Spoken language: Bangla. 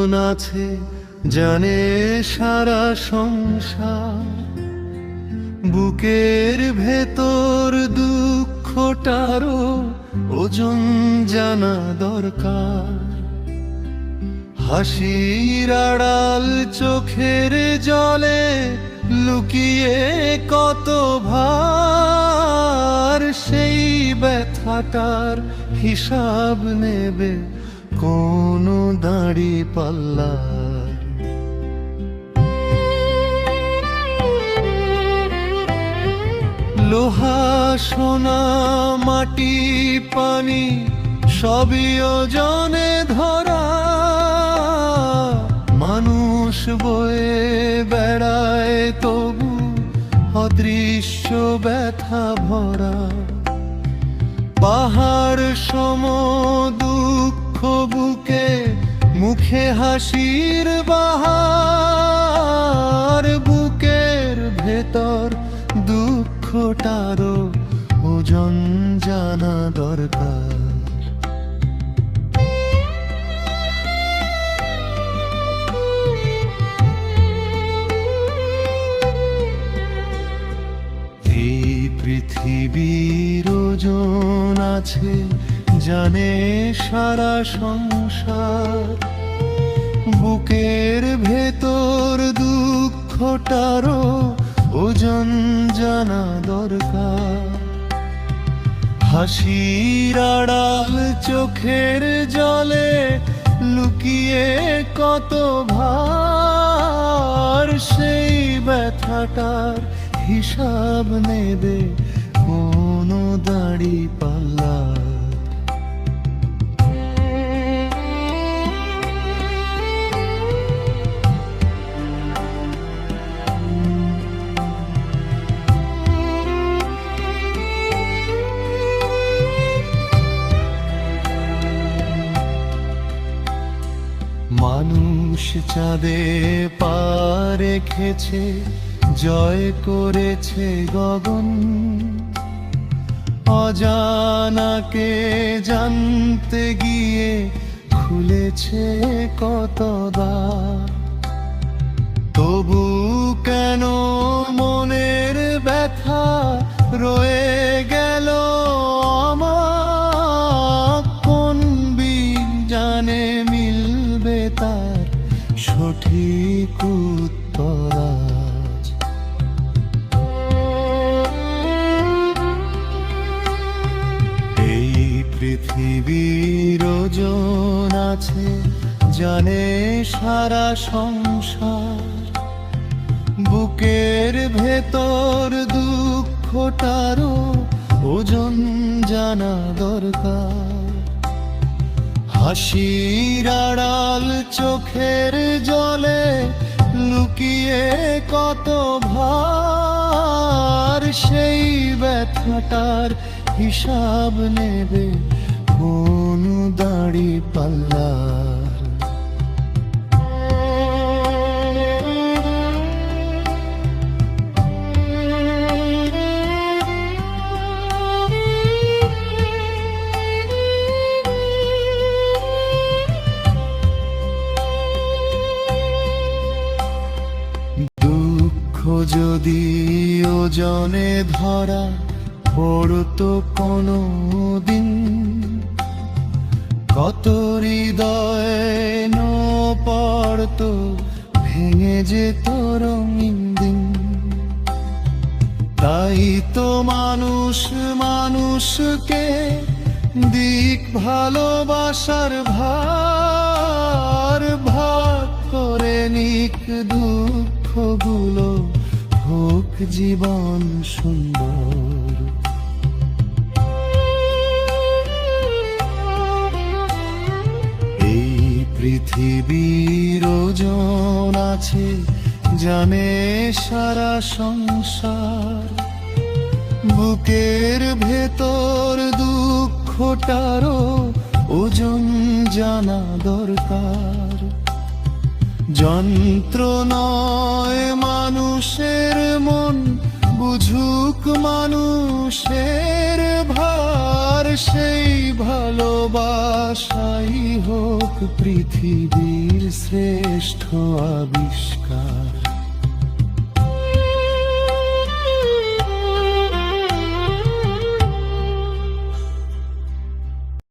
ওজন আছে জানে সারা সংসার, বুকের ভেতর দুঃখটারও ওজন জানা দরকার। হাসির আড়াল চোখের জলে লুকিয়ে কত ভার, সেই ব্যথাটার হিসাব নেবে কোন দাড়ি পাল্লার। লোহা সোনা মাটি পানি সবই ওজনে ধরা, মানুষ বয়ে বেড়ায় তবু অদৃশ্য ব্যথা ভরা। পাহাড় সম দুঃখ বুকে মুখে হাসির বাহার, বুকের ভেতর দুঃখটারও ওজন জানা দরকার। এই পৃথিবীর ওজন আছে জানে সারা সংসার, বুকের ভেতর দুঃখটারও ওজন জানা দরকার। হাসির আড়াল চোখের জলে লুকিয়ে কত ভার, সেই ব্যথাটার হিসাব নেবে কোন দাড়ি পাল্লার। মানুষ চাঁদে পা রেখেছে, জয় করেছে গগন, অজানাকে জানতে গিয়ে খুলেছে কত দ্বার। তবু কেন মনের ব্যথা রয়ে গেল আমার, কোন বিন জানে মিলবে তার সঠিক উত্তর আজ। এই পৃথিবীর ওজন আছে জানে সারা সংসার, বুকের ভেতর দুঃখটারও ওজন জানা দরকার। হাসির আড়াল চোখের জলে লুকিয়ে কত ভার, সেই ব্যথাটার হিসাব নেবে কোন দাড়ি পাল্লার। যদি ওজনে ধরা পড়তো কোনো দিন, কত হৃদয় নো পড়তো ভেঙে যেত রঙিন দিন। তাই তো মানুষ মানুষকে দিক ভালোবাসার ভার, ভাগ করে নিক দুঃখগুলো, হোক জীবন সুন্দর। এই পৃথিবীর ওজন আছে জানে সারা সংসার, বুকের ভেতর দুঃখটারও ওজন জানা দরকার। যন্ত্র নয় মানুষের মন, বুঝুক মানুষের ভার, সেই ভালোবাসাই হোক পৃথিবীর শ্রেষ্ঠ আবিষ্কার।